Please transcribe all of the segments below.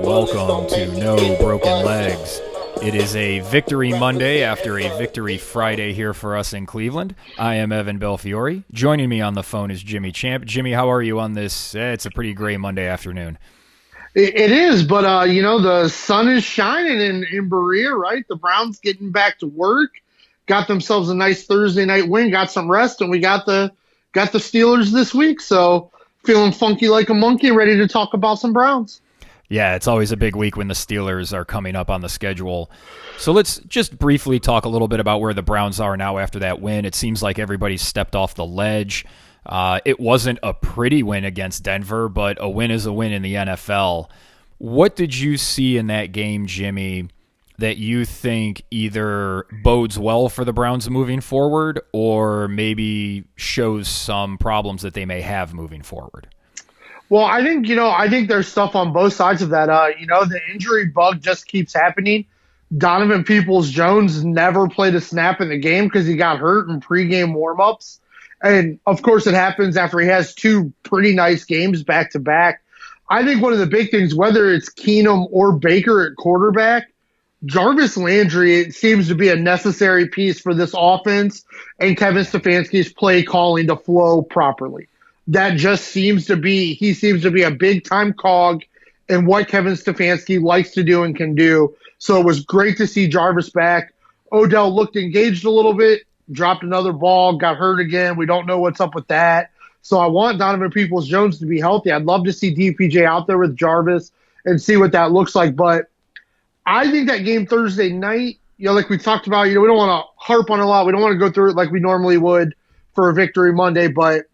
welcome to No Broken Legs. It is a Victory Monday after a Victory Friday here for us in Cleveland. I am Evan Belfiore. Joining me on the phone is Jimmy Champ. Jimmy, how are you on this? It's a pretty gray Monday afternoon. It is, but the sun is shining in Berea, right? The Browns getting back to work, got themselves a nice Thursday night win, got some rest, and we got the Steelers this week. So feeling funky like a monkey, ready to talk about some Browns. Yeah, it's always a big week when the Steelers are coming up on the schedule. So let's just briefly talk a little bit about where the Browns are now after that win. It seems like everybody's stepped off the ledge. It wasn't a pretty win against Denver, but a win is a win in the NFL. What did you see in that game, Jimmy, that you think either bodes well for the Browns moving forward or maybe shows some problems that they may have moving forward? Well, I think there's stuff on both sides of that. The injury bug just keeps happening. Donovan Peoples-Jones never played a snap in the game because he got hurt in pregame warmups. And, of course, it happens after he has two pretty nice games back-to-back. I think one of the big things, whether it's Keenum or Baker at quarterback, Jarvis Landry, it seems to be a necessary piece for this offense and Kevin Stefanski's play calling to flow properly. That just seems to be a big-time cog in what Kevin Stefanski likes to do and can do. So it was great to see Jarvis back. Odell looked engaged a little bit, dropped another ball, got hurt again. We don't know what's up with that. So I want Donovan Peoples-Jones to be healthy. I'd love to see DPJ out there with Jarvis and see what that looks like. But I think that game Thursday night, like we talked about, we don't want to harp on it a lot. We don't want to go through it like we normally would for a Victory Monday. But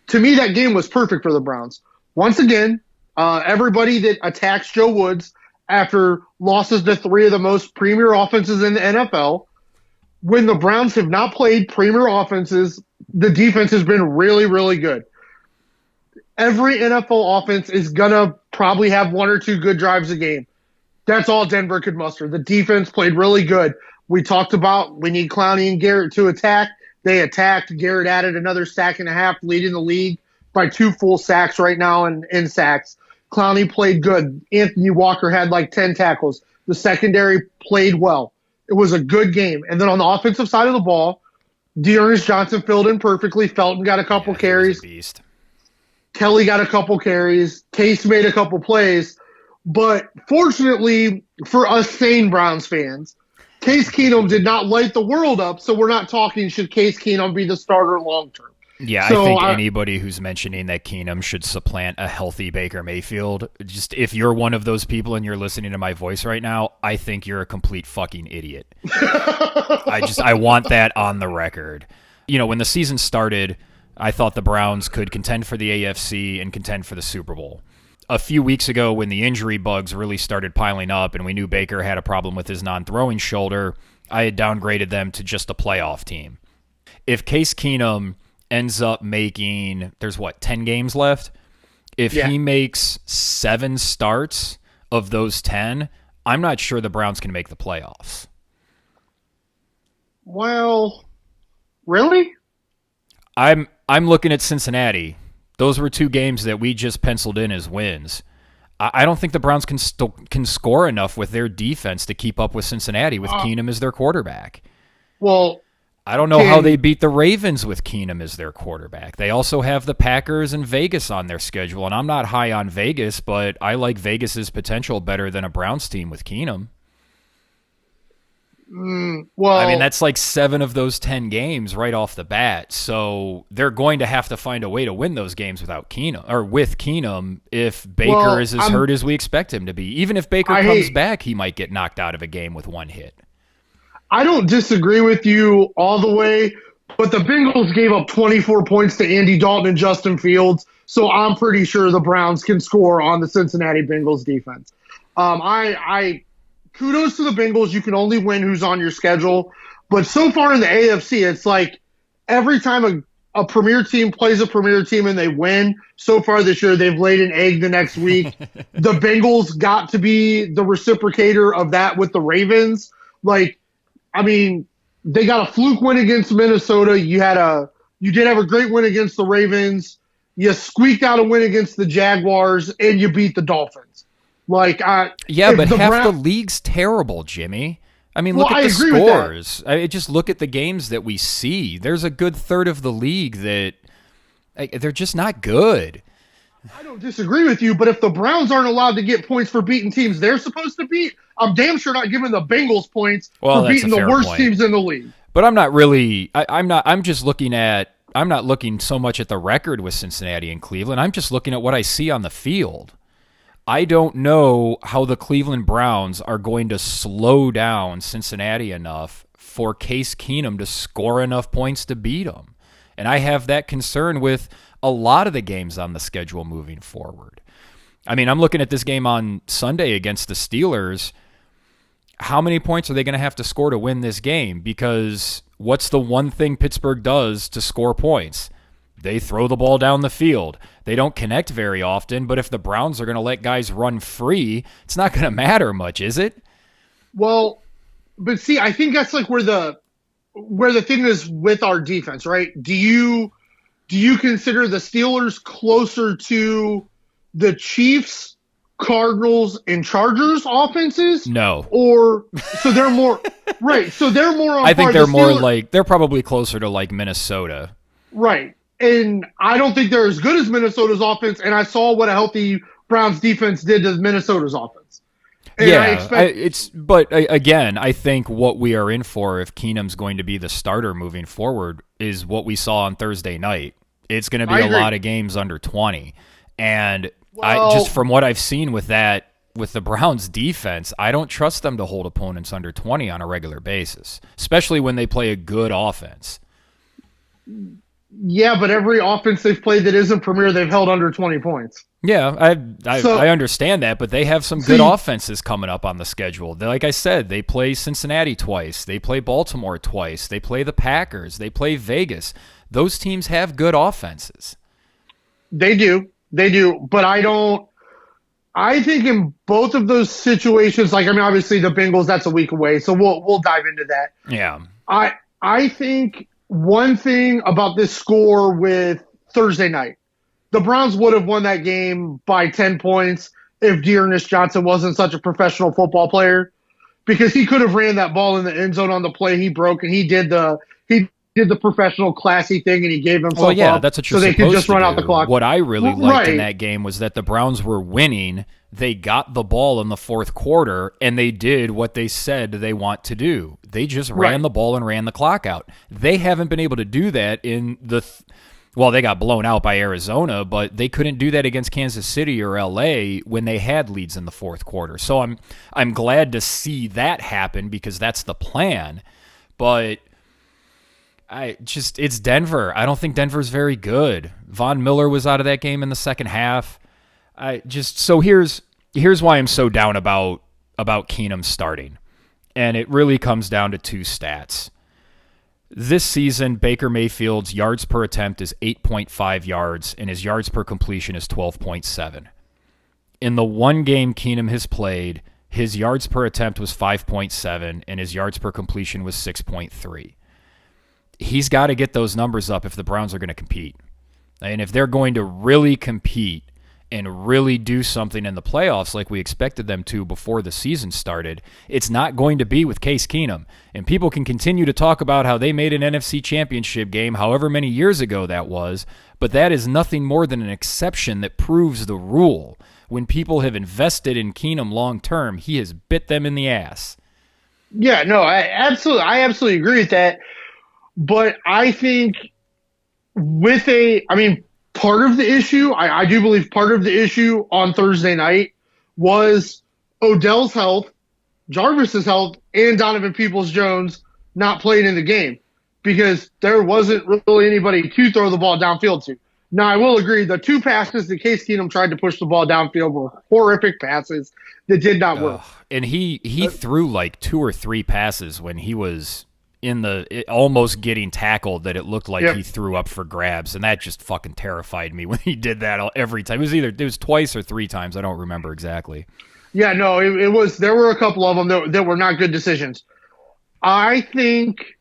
to me, that game was perfect for the Browns. Once again, everybody that attacks Joe Woods after losses to three of the most premier offenses in the NFL, when the Browns have not played premier offenses, the defense has been really, really good. Every NFL offense is going to probably have one or two good drives a game. That's all Denver could muster. The defense played really good. We talked about we need Clowney and Garrett to attack. They attacked. Garrett added another sack and a half, leading the league by 2 full sacks right now in sacks. Clowney played good. Anthony Walker had like 10 tackles. The secondary played well. It was a good game. And then on the offensive side of the ball, Dearness Johnson filled in perfectly. Felton got a couple carries. Beast. Kelly got a couple carries. Case made a couple plays. But fortunately for us sane Browns fans, Case Keenum did not light the world up, so we're not talking should Case Keenum be the starter long term. Yeah, so I think anybody who's mentioning that Keenum should supplant a healthy Baker Mayfield, just if you're one of those people and you're listening to my voice right now, I think you're a complete fucking idiot. I want that on the record. When the season started, I thought the Browns could contend for the AFC and contend for the Super Bowl. A few weeks ago, when the injury bugs really started piling up and we knew Baker had a problem with his non-throwing shoulder, I had downgraded them to just a playoff team. If Case Keenum ends up making, 10 games left? If he makes 7 starts of those 10, I'm not sure the Browns can make the playoffs. Well, really? I'm looking at Cincinnati. Those were 2 games that we just penciled in as wins. I don't think the Browns can score enough with their defense to keep up with Cincinnati with Keenum as their quarterback. Well, I don't know how they beat the Ravens with Keenum as their quarterback. They also have the Packers and Vegas on their schedule, and I'm not high on Vegas, but I like Vegas's potential better than a Browns team with Keenum. That's like 7 of those 10 games right off the bat. So they're going to have to find a way to win those games without Keenum or with Keenum if Baker is as hurt as we expect him to be. Even if Baker comes back, he might get knocked out of a game with 1 hit. I don't disagree with you all the way, but the Bengals gave up 24 points to Andy Dalton and Justin Fields, so I'm pretty sure the Browns can score on the Cincinnati Bengals defense. Kudos to the Bengals. You can only win who's on your schedule. But so far in the AFC, it's like every time a premier team plays a premier team and they win, so far this year they've laid an egg the next week. The Bengals got to be the reciprocator of that with the Ravens. They got a fluke win against Minnesota. You did have a great win against the Ravens. You squeaked out a win against the Jaguars, and you beat the Dolphins. Like, yeah, but half the league's terrible, Jimmy. I mean, look at the scores. Just look at the games that we see. There's a good third of the league that they're just not good. I don't disagree with you, but if the Browns aren't allowed to get points for beating teams they're supposed to beat, I'm damn sure not giving the Bengals points for beating the worst teams in the league. But I'm not really. I'm just looking at. I'm not looking so much at the record with Cincinnati and Cleveland. I'm just looking at what I see on the field. I don't know how the Cleveland Browns are going to slow down Cincinnati enough for Case Keenum to score enough points to beat them. And I have that concern with a lot of the games on the schedule moving forward. I mean, I'm looking at this game on Sunday against the Steelers. How many points are they going to have to score to win this game? Because what's the one thing Pittsburgh does to score points? They throw the ball down the field. They don't connect very often, but if the Browns are going to let guys run free, it's not going to matter much, is it? Well, but see, I think that's like where the thing is with our defense, right? Do you consider the Steelers closer to the Chiefs, Cardinals, and Chargers offenses? No. Or so they're more right. So they're more on I think they're more like they're probably closer to like Minnesota. Right. And I don't think they're as good as Minnesota's offense, and I saw what a healthy Browns defense did to Minnesota's offense. And but again, I think what we are in for if Keenum's going to be the starter moving forward is what we saw on Thursday night. It's going to be a lot of games under 20. And just from what I've seen with the Browns defense, I don't trust them to hold opponents under 20 on a regular basis, especially when they play a good offense. Yeah, but every offense they've played that isn't premier, they've held under 20 points. Yeah, I understand that, but they have some good offenses coming up on the schedule. Like I said, they play Cincinnati twice. They play Baltimore twice. They play the Packers. They play Vegas. Those teams have good offenses. They do. But I think in both of those situations, like, I mean, obviously the Bengals, that's a week away, so we'll dive into that. Yeah. I think one thing about this score with Thursday night, the Browns would have won that game by 10 points if Dearness Johnson wasn't such a professional football player, because he could have ran that ball in the end zone on the play he broke, and he did the professional classy thing, and he gave himself up that's what you're so they could just run out the clock. What I really liked in that game was that the Browns were winning. They got the ball in the fourth quarter, and they did what they said they want to do. They just ran the ball and ran the clock out. They haven't been able to do that in they got blown out by Arizona, but they couldn't do that against Kansas City or LA when they had leads in the fourth quarter. So I'm glad to see that happen because that's the plan. But it's Denver. I don't think Denver's very good. Von Miller was out of that game in the second half. So here's why I'm so down about Keenum starting. And it really comes down to two stats. This season, Baker Mayfield's yards per attempt is 8.5 yards, and his yards per completion is 12.7. In the one game Keenum has played, his yards per attempt was 5.7, and his yards per completion was 6.3. He's got to get those numbers up if the Browns are going to compete. And if they're going to really compete and really do something in the playoffs like we expected them to before the season started, it's not going to be with Case Keenum. And people can continue to talk about how they made an NFC championship game however many years ago that was, but that is nothing more than an exception that proves the rule. When people have invested in Keenum long term, he has bit them in the ass. Yeah, no, I absolutely agree with that. But I think part of the issue, I do believe part of the issue on Thursday night was Odell's health, Jarvis's health, and Donovan Peoples-Jones not playing in the game because there wasn't really anybody to throw the ball downfield to. Now, I will agree, the two passes that Case Keenum tried to push the ball downfield were horrific passes that did not work. And he threw like 2 or 3 passes when he was almost getting tackled that it looked like he threw up for grabs, and that just fucking terrified me when he did that every time. It was twice or 3 times, I don't remember exactly. Yeah, no, it was. There were a couple of them that were not good decisions. I think,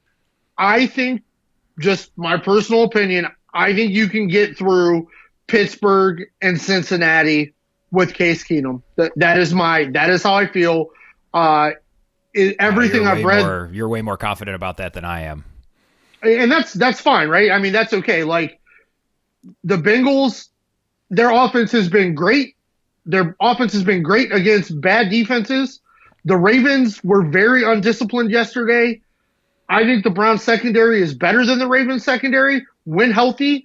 just my personal opinion, I think you can get through Pittsburgh and Cincinnati with Case Keenum. That is how I feel. Everything I've read, you're way more confident about that than I am, and that's fine, right? I mean, that's okay. Like the Bengals, their offense has been great. Their offense has been great against bad defenses. The Ravens were very undisciplined yesterday. I think the Browns secondary is better than the Ravens secondary when healthy.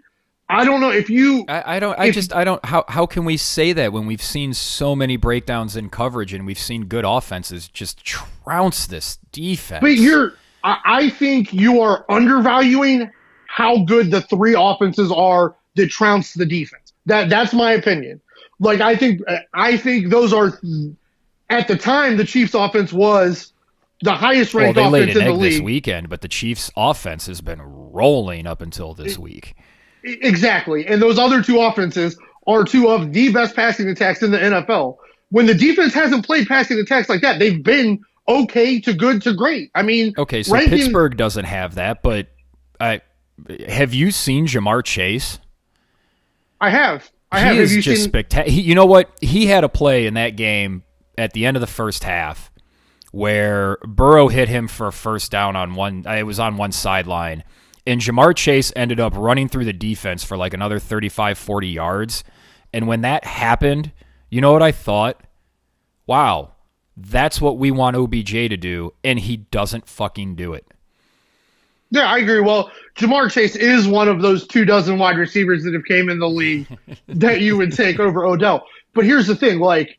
I don't know if you. I don't. How can we say that when we've seen so many breakdowns in coverage and we've seen good offenses just trounce this defense? But I think you are undervaluing how good the three offenses are that trounce the defense. That's my opinion. Like I think those are. At the time, the Chiefs' offense was the highest ranked offense in the league this weekend, but the Chiefs' offense has been rolling up until this week. Exactly, and those other two offenses are two of the best passing attacks in the NFL. When the defense hasn't played passing attacks like that, they've been okay to good to great. I mean, okay, so Pittsburgh doesn't have that, but have you seen Jamar Chase? I have. He is just spectacular. You know what? He had a play in that game at the end of the first half where Burrow hit him for a first down on one. It was on one sideline. And Jamar Chase ended up running through the defense for like another 35, 40 yards. And when that happened, you know what I thought? Wow, that's what we want OBJ to do, and he doesn't fucking do it. Yeah, I agree. Well, Jamar Chase is one of those 24 wide receivers that have came in the league that you would take over Odell. But here's the thing, like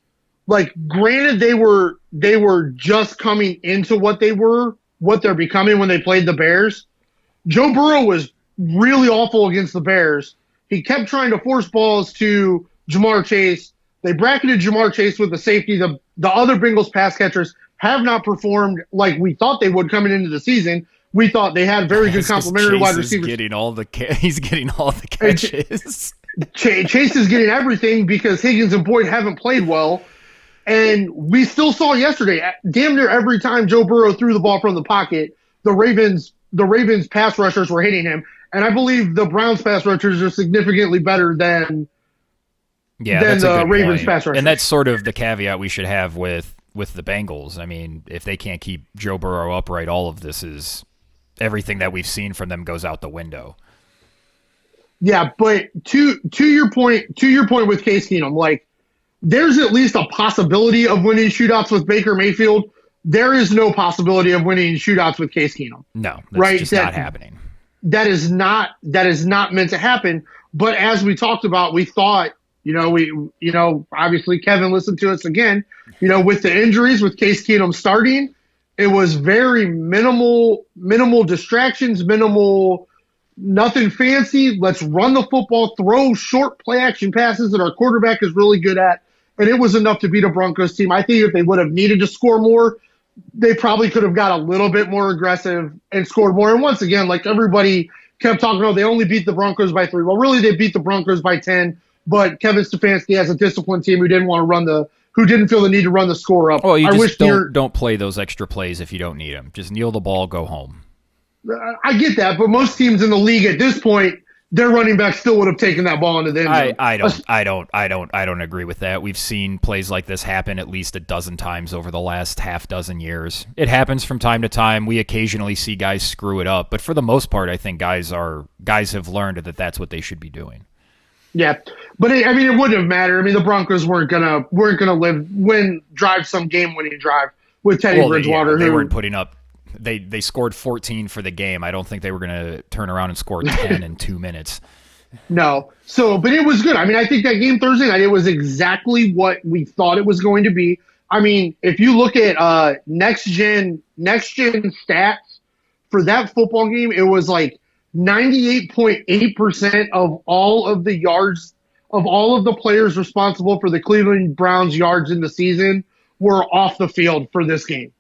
granted they were just coming into what they're becoming when they played the Bears. Joe Burrow was really awful against the Bears. He kept trying to force balls to Jamar Chase. They bracketed Jamar Chase with the safety. The other Bengals pass catchers have not performed like we thought they would coming into the season. We thought they had very good complementary wide receivers. He's getting all the catches. Chase is getting everything because Higgins and Boyd haven't played well. And we still saw yesterday, damn near every time Joe Burrow threw the ball from the pocket, the Ravens pass rushers were hitting him. And I believe the Browns pass rushers are significantly better than the Ravens pass rushers. And that's sort of the caveat we should have with the Bengals. I mean, if they can't keep Joe Burrow upright, all of this is everything that we've seen from them goes out the window. Yeah, but to your point with Case Keenum, like there's at least a possibility of winning shootouts with Baker Mayfield. There is no possibility of winning shootouts with Case Keenum. No, that's just not happening. That is not meant to happen. But as we talked about, we thought, obviously Kevin listened to us again, with the injuries, with Case Keenum starting, it was very minimal distractions, nothing fancy. Let's run the football, throw short play action passes that our quarterback is really good at. And it was enough to beat a Broncos team. I think if they would have needed to score more, they probably could have got a little bit more aggressive and scored more. And once again, like everybody kept talking about, they only beat the Broncos by 3. Well, really, they beat the Broncos by 10. But Kevin Stefanski has a disciplined team who didn't feel the need to run the score up. Oh, don't play those extra plays if you don't need them. Just kneel the ball, go home. I get that, but most teams in the league at this point, their running back still would have taken that ball into the end zone. I don't agree with that. We've seen plays like this happen at least a dozen times over the last half dozen years. It happens from time to time. We occasionally see guys screw it up, but for the most part, I think guys have learned that that's what they should be doing. Yeah, but it wouldn't have mattered. I mean, the Broncos weren't gonna drive some game-winning drive with Teddy Bridgewater. They weren't putting up. They scored 14 for the game. I don't think they were going to turn around and score 10 in 2 minutes. No. But it was good. I mean, I think that game Thursday night, it was exactly what we thought it was going to be. I mean, if you look at next gen stats for that football game, it was like 98.8% of all of the yards of all of the players responsible for the Cleveland Browns yards in the season were off the field for this game.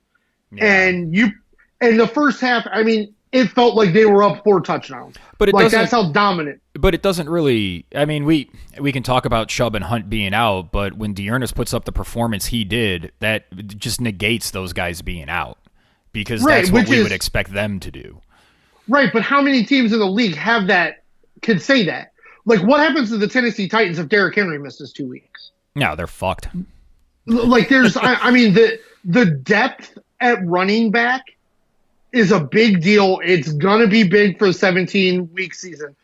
Yeah. And the first half, I mean, it felt like they were up 4 touchdowns. But that's how dominant. But it doesn't really. I mean, we can talk about Chubb and Hunt being out, but when Dearness puts up the performance he did, that just negates those guys being out because that's what we would expect them to do. Right, but how many teams in the league could say that? Like, what happens to the Tennessee Titans if Derrick Henry misses 2 weeks? No, they're fucked. Like there's, I mean, the depth at running back is a big deal. It's gonna be big for the 17-week season.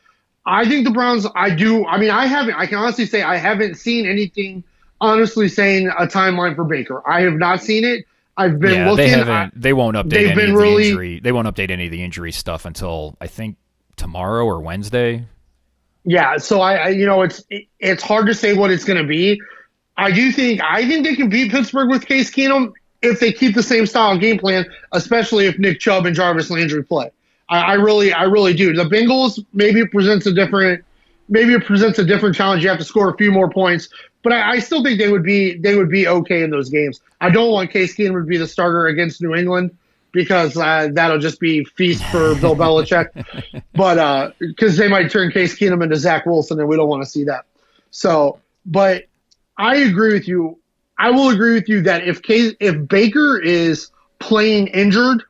I think the Browns. I mean, I can honestly say I haven't seen anything honestly saying a timeline for Baker. I have not seen it. I've been looking. They won't update any of the injury. They won't update any of the injury stuff until I think tomorrow or Wednesday. Yeah, so it's hard to say what it's going to be. I think they can beat Pittsburgh with Case Keenum if they keep the same style game plan, especially if Nick Chubb and Jarvis Landry play. I really do. The Bengals maybe it presents a different challenge. You have to score a few more points, but I still think they would be okay in those games. I don't want Case Keenum to be the starter against New England because that'll just be feast for Bill Belichick. But because they might turn Case Keenum into Zach Wilson, and we don't want to see that. So, but I agree with you. I will agree with you that if Baker is playing injured,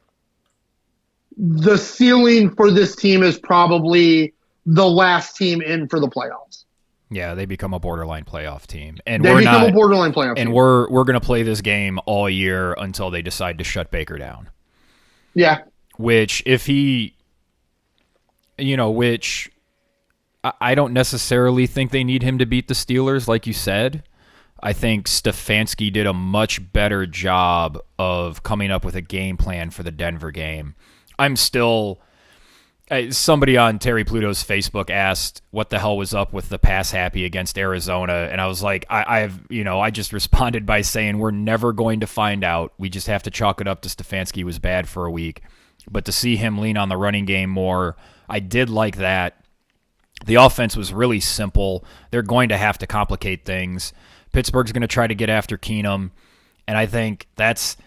the ceiling for this team is probably the last team in for the playoffs. Yeah, they become a borderline playoff team, and we're going to play this game all year until they decide to shut Baker down. Yeah, which I don't necessarily think they need him to beat the Steelers, like you said. I think Stefanski did a much better job of coming up with a game plan for the Denver game. Somebody on Terry Pluto's Facebook asked what the hell was up with the pass happy against Arizona, and I was like, I just responded by saying we're never going to find out. We just have to chalk it up to Stefanski was bad for a week. But to see him lean on the running game more, I did like that. The offense was really simple. They're going to have to complicate things. Pittsburgh's going to try to get after Keenum, and I think that's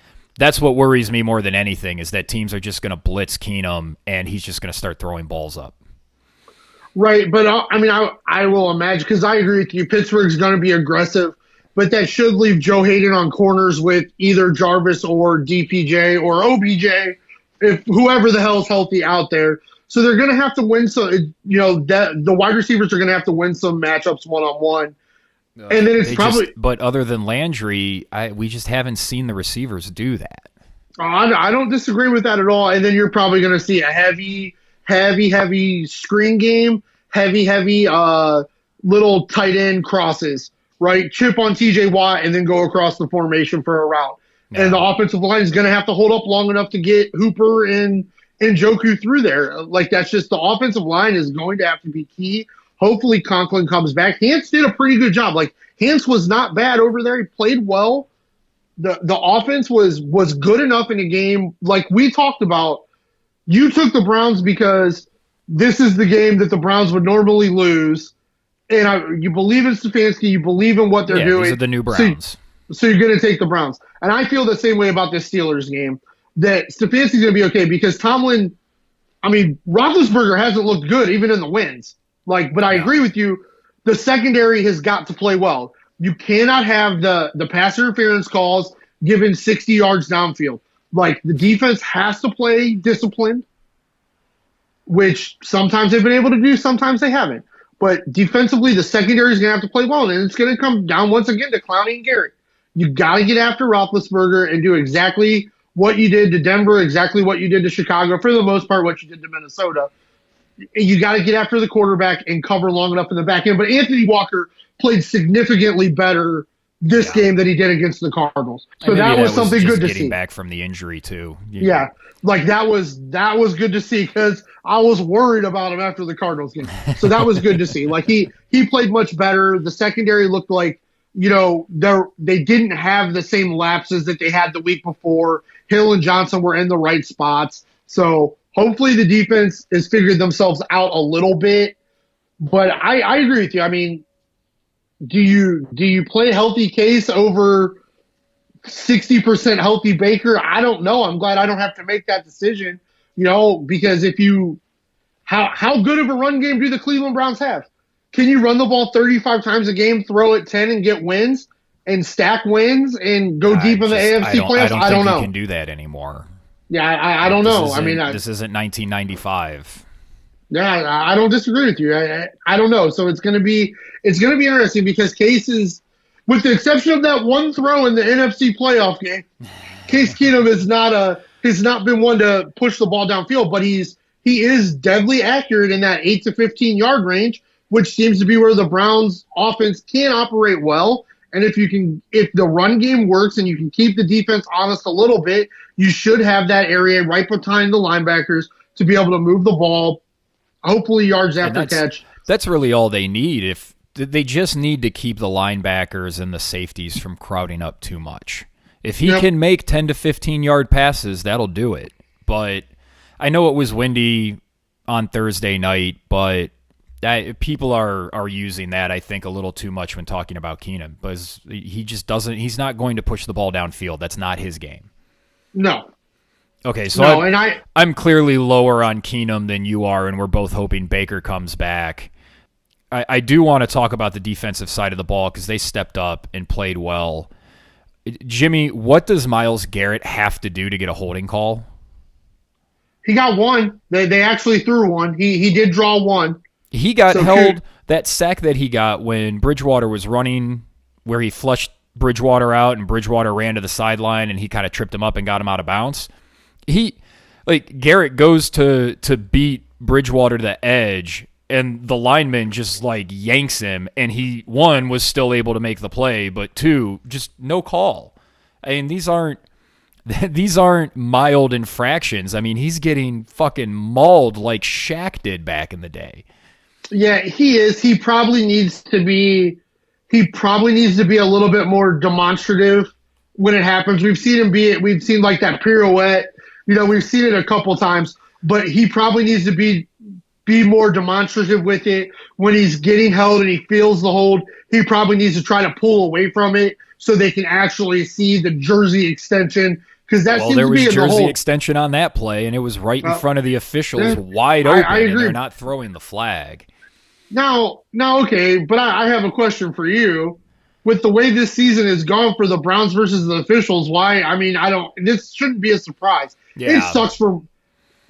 what worries me more than anything is that teams are just going to blitz Keenum, and he's just going to start throwing balls up. Right, but I will imagine, because I agree with you, Pittsburgh's going to be aggressive, but that should leave Joe Hayden on corners with either Jarvis or DPJ or OBJ, if whoever the hell's healthy out there. So they're going to have to win some, the wide receivers are going to have to win some matchups one-on-one. And then it's but other than Landry, we just haven't seen the receivers do that. I don't disagree with that at all. And then you're probably going to see a heavy screen game, heavy little tight end crosses, right? Chip on TJ Watt and then go across the formation for a route. Yeah. And the offensive line is going to have to hold up long enough to get Hooper and Njoku through there. Like that's just the offensive line is going to have to be key. Hopefully Conklin comes back. Hance did a pretty good job. Like Hance was not bad over there. He played well. The offense was good enough in a game. Like we talked about, you took the Browns because this is the game that the Browns would normally lose. And you believe in Stefanski. You believe in what they're doing. These are the new Browns. So you're going to take the Browns. And I feel the same way about this Steelers game, that Stefanski's going to be okay because Tomlin, Roethlisberger hasn't looked good even in the wins. But I agree with you. The secondary has got to play well. You cannot have the pass interference calls given 60 yards downfield. The defense has to play disciplined, which sometimes they've been able to do, sometimes they haven't. But defensively, the secondary is going to have to play well, and it's going to come down once again to Clowney and Garrett. You got to get after Roethlisberger and do exactly what you did to Denver, exactly what you did to Chicago, for the most part, what you did to Minnesota. You got to get after the quarterback and cover long enough in the back end. But Anthony Walker played significantly better this game than he did against the Cardinals. So that was something good to see. Getting back from the injury too. Yeah, that was good to see because I was worried about him after the Cardinals game. So that was good to see. He played much better. The secondary looked like they didn't have the same lapses that they had the week before. Hill and Johnson were in the right spots. So hopefully the defense has figured themselves out a little bit. But I agree with you. Do you play healthy Case over 60% healthy Baker? I don't know. I'm glad I don't have to make that decision, because how good of a run game do the Cleveland Browns have? Can you run the ball 35 times a game, throw it 10 and get wins and stack wins and go deep in the AFC playoffs? I don't know. You can do that anymore. Yeah, I don't know. This isn't 1995. Yeah, I don't disagree with you. I don't know. So it's going to be interesting because Case is with the exception of that one throw in the NFC playoff game, Case Keenum has not been one to push the ball downfield, but he is deadly accurate in that 8 to 15 yard range, which seems to be where the Browns offense can operate well. And if the run game works and you can keep the defense honest a little bit, you should have that area right behind the linebackers to be able to move the ball, hopefully yards after catch. That's really all they need. If they just need to keep the linebackers and the safeties from crowding up too much. If he can make 10 to 15 yard passes, that'll do it. But I know it was windy on Thursday night, but people are using that, I think, a little too much when talking about Keenum, because he just doesn't. He's not going to push the ball downfield. That's not his game. No. Okay, so I'm clearly lower on Keenum than you are, and we're both hoping Baker comes back. I do want to talk about the defensive side of the ball because they stepped up and played well. Jimmy, what does Myles Garret have to do to get a holding call? He got one. They actually threw one. He did draw one. He got held. That sack that he got when Bridgewater was running, where he flushed Bridgewater out and Bridgewater ran to the sideline and he kind of tripped him up and got him out of bounds. Garrett goes to beat Bridgewater to the edge, and the lineman just yanks him, and he, one, was still able to make the play, but two, just no call. I mean, these aren't mild infractions. I mean, he's getting fucking mauled like Shaq did back in the day. Yeah, he is. He probably needs to be a little bit more demonstrative when it happens. We've seen like that pirouette. We've seen it a couple times, but he probably needs to be more demonstrative with it. When he's getting held and he feels the hold, he probably needs to try to pull away from it so they can actually see the jersey extension. Because seems to be in the hold. There was jersey extension on that play, and it was right in front of the officials, wide open, I agree. And they're not throwing the flag. Now, okay, but I have a question for you. With the way this season has gone for the Browns versus the officials, this shouldn't be a surprise. Yeah. It sucks for,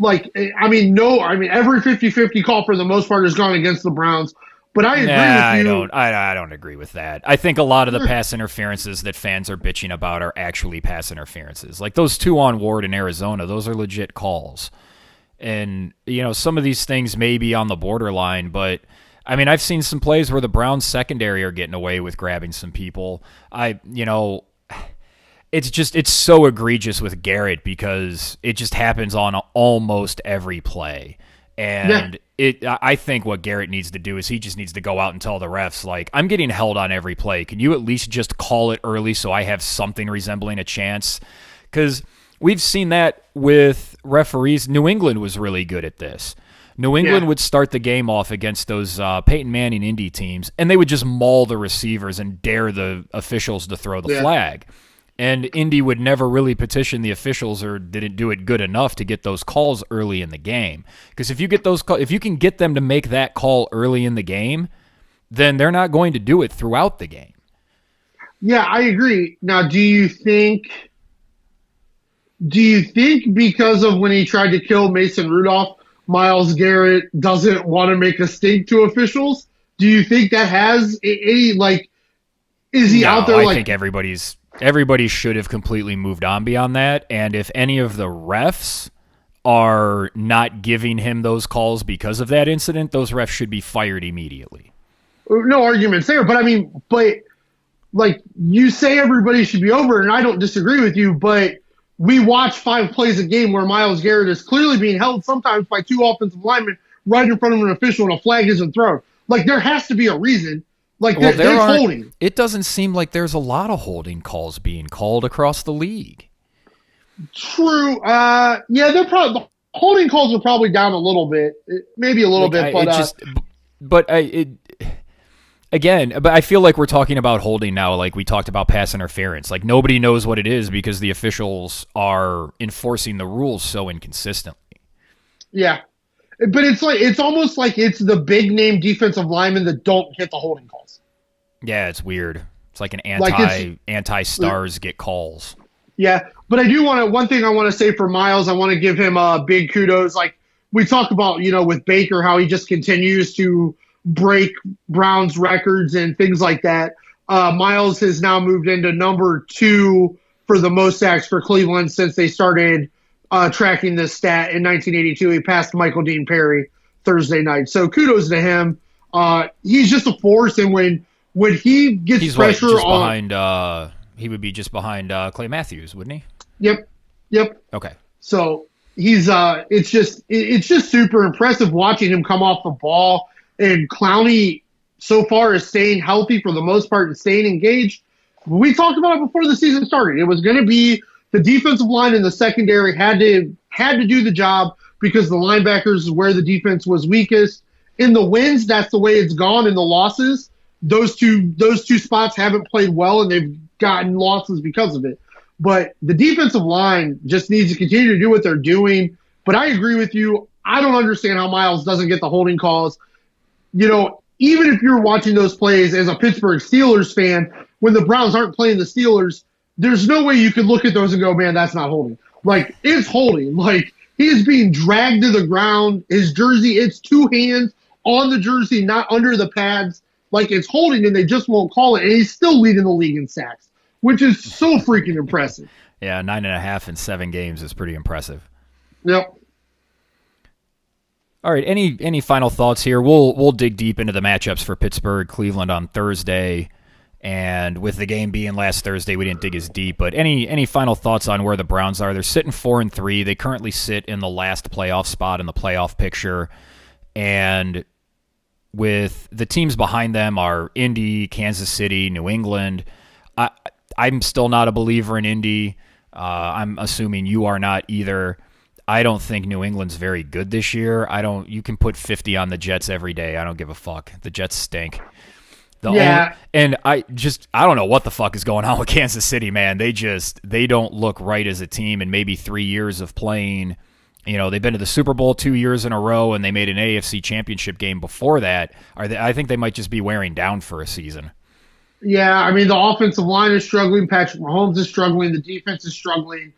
every 50-50 call for the most part has gone against the Browns. But I agree with you. I don't agree with that. I think a lot of the pass interferences that fans are bitching about are actually pass interferences. Like those two on Ward in Arizona, those are legit calls. And, some of these things may be on the borderline, but I've seen some plays where the Browns secondary are getting away with grabbing some people. It's so egregious with Garrett because it just happens on almost every play. And I think what Garrett needs to do is he just needs to go out and tell the refs, I'm getting held on every play. Can you at least just call it early so I have something resembling a chance? Because we've seen that with referees. New England was really good at this. New England would start the game off against those Peyton Manning Indy teams, and they would just maul the receivers and dare the officials to throw the flag. And Indy would never really petition the officials or didn't do it good enough to get those calls early in the game. Because if you can get them to make that call early in the game, then they're not going to do it throughout the game. Yeah, I agree. Now, do you think because of when he tried to kill Mason Rudolph, Myles Garrett doesn't want to make a stink to officials? Do you think that has any, is he out there I think everybody should have completely moved on beyond that, and if any of the refs are not giving him those calls because of that incident, those refs should be fired immediately. No arguments there, but you say everybody should be over, and I don't disagree with you, but we watch 5 plays a game where Myles Garrett is clearly being held sometimes by 2 offensive linemen right in front of an official and a flag isn't thrown. There has to be a reason. There's holding. It doesn't seem like there's a lot of holding calls being called across the league. True. They're probably the holding calls are probably down a little bit, maybe a little bit, but Again, but I feel like we're talking about holding now, like we talked about pass interference. Nobody knows what it is because the officials are enforcing the rules so inconsistently. Yeah. But it's almost like it's the big name defensive linemen that don't get the holding calls. Yeah, it's weird. It's like an anti-stars get calls. Yeah, but I do one thing I want to say for Myles, I want to give him big kudos. We talk about, with Baker, how he just continues to break Browns records and things like that. Myles has now moved into number 2 for the most sacks for Cleveland since they started tracking this stat in 1982. He passed Michael Dean Perry Thursday night. So kudos to him. He's just a force, and when he gets he's pressure just on behind, he would be just behind Clay Matthews, wouldn't he? Yep. Okay. So he's it's just super impressive watching him come off the ball, and Clowney so far is staying healthy for the most part and staying engaged. We talked about it before the season started. It was going to be the defensive line and the secondary had to do the job because the linebackers is where the defense was weakest. In the wins, that's the way it's gone. In the losses, those two spots haven't played well, and they've gotten losses because of it. But the defensive line just needs to continue to do what they're doing. But I agree with you. I don't understand how Myles doesn't get the holding calls. You know, even if you're watching those plays as a Pittsburgh Steelers fan, when the Browns aren't playing the Steelers, there's no way you could look at those and go, man, that's not holding. Like, it's holding. Like, he is being dragged to the ground. His jersey, it's 2 hands on the jersey, not under the pads. Like, it's holding, and they just won't call it. And he's still leading the league in sacks, which is so freaking impressive. Yeah, 9.5 in 7 games is pretty impressive. Yep. All right, any final thoughts here? We'll dig deep into the matchups for Pittsburgh, Cleveland on Thursday, and with the game being last Thursday, we didn't dig as deep. But any final thoughts on where the Browns are? They're sitting 4-3. They currently sit in the last playoff spot in the playoff picture, and with the teams behind them are Indy, Kansas City, New England. I'm still not a believer in Indy. I'm assuming you are not either. I don't think New England's very good this year. You can put 50 on the Jets every day. I don't give a fuck. The Jets stink. I don't know what the fuck is going on with Kansas City, man. They don't look right as a team in maybe 3 years of playing. You know, they've been to the Super Bowl 2 years in a row, and they made an AFC championship game before that. I think they might just be wearing down for a season. Yeah, I mean, the offensive line is struggling. Patrick Mahomes is struggling. The defense is struggling.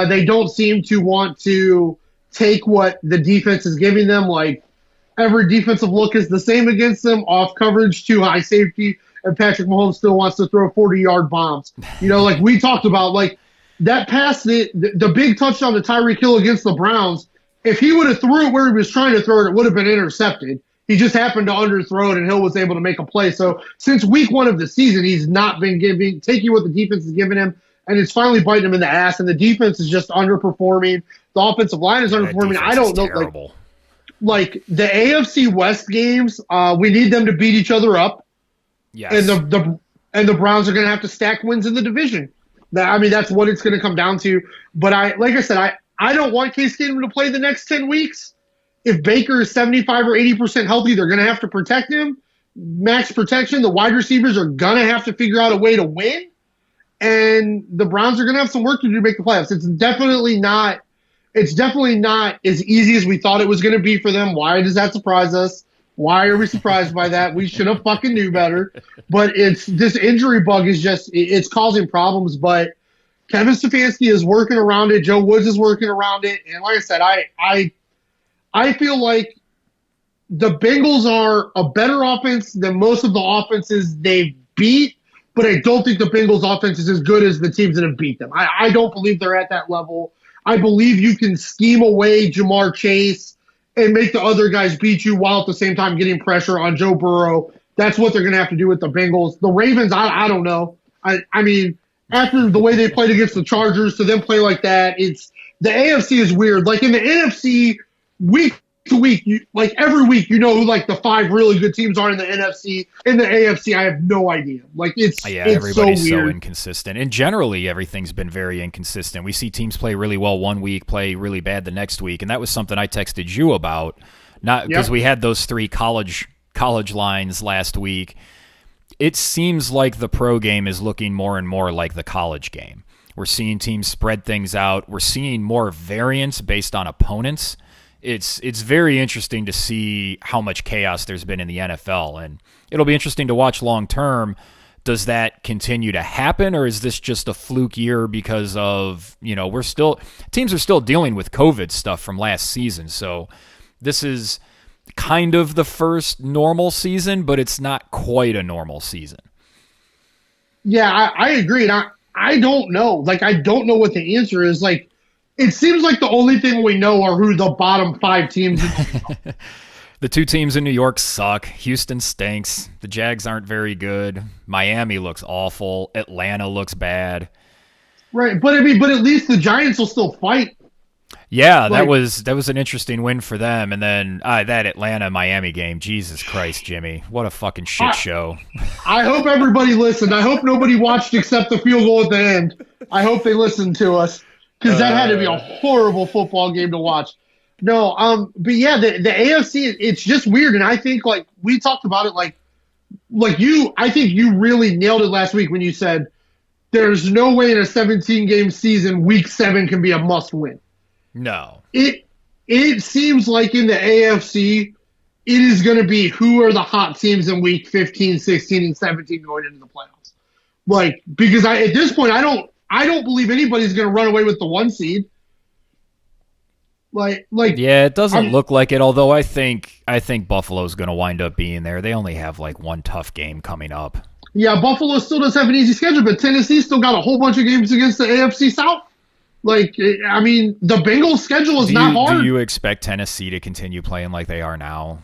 They don't seem to want to take what the defense is giving them. Like, every defensive look is the same against them, off coverage, too high safety, and Patrick Mahomes still wants to throw 40-yard bombs. You know, like we talked about, like that pass, the big touchdown to Tyreek Hill against the Browns, if he would have threw it where he was trying to throw it, it would have been intercepted. He just happened to underthrow it, and Hill was able to make a play. So since week 1 of the season, he's not been taking what the defense is giving him, and it's finally biting him in the ass, and the defense is just underperforming. The offensive line is underperforming. I don't know. Like the AFC West games, we need them to beat each other up. Yes. And the Browns are going to have to stack wins in the division. That's what it's going to come down to. But like I said, I don't want Case Keenum to play the next 10 weeks. If Baker is 75 or 80% healthy, they're going to have to protect him. Max protection. The wide receivers are going to have to figure out a way to win. And the Browns are going to have some work to do to make the playoffs. It's definitely not as easy as we thought it was going to be for them. Why does that surprise us? Why are we surprised by that? We should have fucking knew better. But this injury bug is it's causing problems. But Kevin Stefanski is working around it. Joe Woods is working around it. And like I said, I feel like the Bengals are a better offense than most of the offenses they've beat. But I don't think the Bengals offense is as good as the teams that have beat them. I don't believe they're at that level. I believe you can scheme away Jamar Chase and make the other guys beat you while at the same time getting pressure on Joe Burrow. That's what they're going to have to do with the Bengals. The Ravens, I don't know. I mean, after the way they played against the Chargers, to them play like that, the AFC is weird. Like in the NFC, week to week, every week, you know who like the 5 really good teams are in the NFC. In the AFC, I have no idea. It's everybody's so so inconsistent, and generally everything's been very inconsistent. We see teams play really well one week, play really bad the next week, and that was something I texted you about. Not because we had those 3 college lines last week. It seems like the pro game is looking more and more like the college game. We're seeing teams spread things out. We're seeing more variance based on opponents. It's very interesting to see how much chaos there's been in the NFL, and it'll be interesting to watch long term. Does that continue to happen, or is this just a fluke year because of, teams are still dealing with COVID stuff from last season, so this is kind of the first normal season, but it's not quite a normal season. Yeah, I agree. And I don't know. Like, I don't know what the answer is. Like, it seems like the only thing we know are who the bottom 5 teams in the league are. The 2 teams in New York suck. Houston stinks. The Jags aren't very good. Miami looks awful. Atlanta looks bad. Right. But at least the Giants will still fight. Yeah, that was an interesting win for them. And then that Atlanta-Miami game, Jesus Christ, Jimmy. What a fucking shit show. I hope everybody listened. I hope nobody watched except the field goal at the end. I hope they listened to us because that had to be a horrible football game to watch. No, but yeah, the AFC, it's just weird. And I think, like, we talked about it, like I think you really nailed it last week when you said there's no way in a 17-game season, week 7 can be a must-win. No. It seems like in the AFC, it is going to be who are the hot teams in week 15, 16, and 17 going into the playoffs. Like, because at this point, I don't believe anybody's going to run away with the 1 seed. Like yeah, it doesn't look like it. Although I think Buffalo's going to wind up being there. They only have like 1 tough game coming up. Yeah, Buffalo still does have an easy schedule, but Tennessee still got a whole bunch of games against the AFC South. Like, I mean, the Bengals' schedule is not hard. Do you expect Tennessee to continue playing like they are now?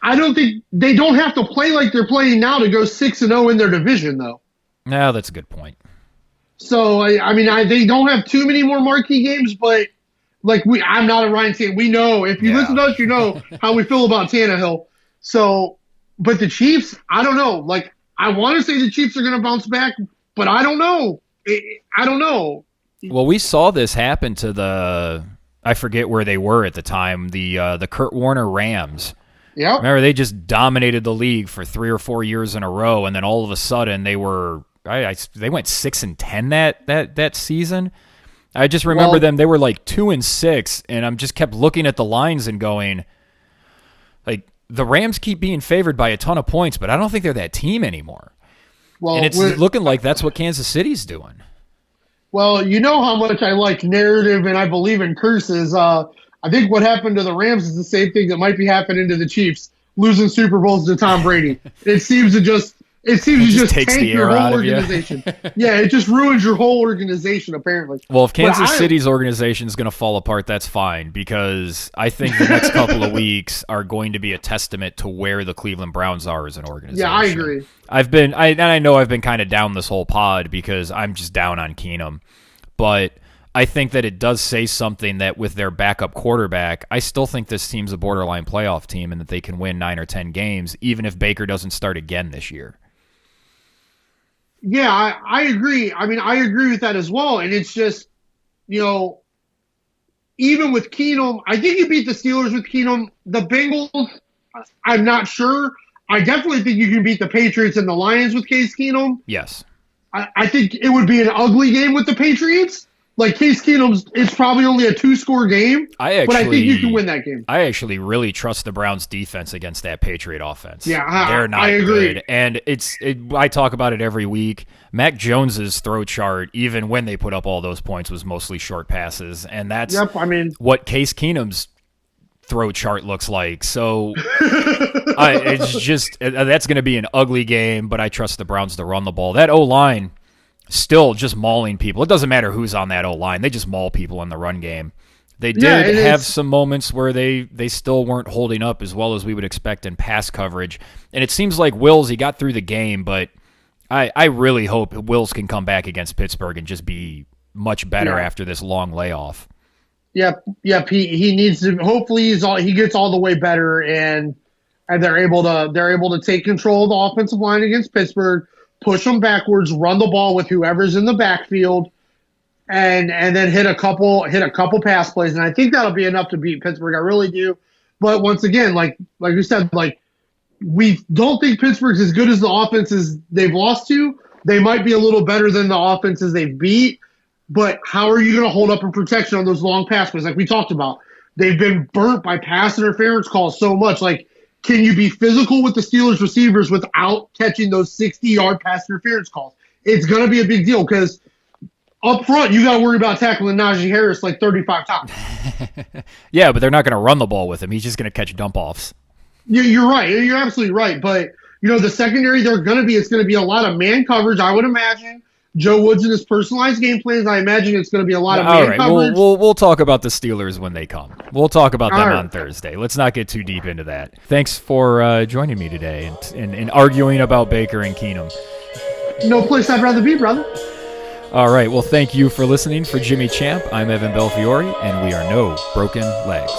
I don't think they don't have to play like they're playing now to go 6-0 in their division, though. No, that's a good point. So, I mean, they don't have too many more marquee games, but like I'm not a Ryan Tannehill. We know, if you listen to us, you know how we feel about Tannehill. So, but the Chiefs, I don't know. Like, I want to say the Chiefs are going to bounce back, but I don't know. I don't know. Well, we saw this happen to I forget where they were at the time, the Kurt Warner Rams. Yeah. Remember, they just dominated the league for 3 or 4 years in a row, and then all of a sudden they went 6-10 that season. I just remember them. They were like 2-6, and I'm just kept looking at the lines and going, like, the Rams keep being favored by a ton of points, but I don't think they're that team anymore. Well, and it's looking like that's what Kansas City's doing. Well, you know how much I like narrative and I believe in curses. I think what happened to the Rams is the same thing that might be happening to the Chiefs, losing Super Bowls to Tom Brady. It seems to just tank your whole organization. Yeah, it just ruins your whole organization, apparently. Well, if Kansas City's organization is going to fall apart, that's fine, because I think the next couple of weeks are going to be a testament to where the Cleveland Browns are as an organization. Yeah, I agree. I know I've been kind of down this whole pod because I'm just down on Keenum, but I think that it does say something that with their backup quarterback, I still think this team's a borderline playoff team and that they can win 9 or 10 games, even if Baker doesn't start again this year. Yeah, I agree. I mean, I agree with that as well. And it's just, even with Keenum, I think you beat the Steelers with Keenum. The Bengals, I'm not sure. I definitely think you can beat the Patriots and the Lions with Case Keenum. Yes. I think it would be an ugly game with the Patriots. Like, Case Keenum's, it's probably only a 2-score game, but I think you can win that game. I actually really trust the Browns' defense against that Patriot offense. Yeah, they're not I agree. good. And I talk about it every week. Mac Jones's throw chart, even when they put up all those points, was mostly short passes, and that's what Case Keenum's throw chart looks like. So it's just that's going to be an ugly game, but I trust the Browns to run the ball. That O-line, still just mauling people. It doesn't matter who's on that O-line. They just maul people in the run game. They did have some moments where they still weren't holding up as well as we would expect in pass coverage. And it seems like Wills, he got through the game, but I really hope Wills can come back against Pittsburgh and just be much better after this long layoff. Yep. He needs to. Hopefully, he gets all the way better, and they're able to take control of the offensive line against Pittsburgh, push them backwards, run the ball with whoever's in the backfield, and then hit a couple pass plays. And I think that'll be enough to beat Pittsburgh. I really do. But once again, like you said, like, we don't think Pittsburgh's as good as the offenses they've lost to. They might be a little better than the offenses they've beat. But how are you going to hold up in protection on those long pass plays? Like we talked about, they've been burnt by pass interference calls so much. Like, can you be physical with the Steelers receivers without catching those 60-yard pass interference calls? It's going to be a big deal because up front, you got to worry about tackling Najee Harris like 35 times. Yeah, but they're not going to run the ball with him. He's just going to catch dump-offs. You're right. You're absolutely right. But The secondary it's going to be a lot of man coverage, I would imagine. Joe Woods in his personalized game plans, I imagine it's going to be a lot of man coverage. We'll talk about the Steelers when they come. We'll talk about them on Thursday. Let's not get too deep into that. Thanks for joining me today and arguing about Baker and Keenum. No place I'd rather be, brother. All right. Well, thank you for listening. For Jimmy Champ, I'm Evan Belfiore, and we are No Broken Legs.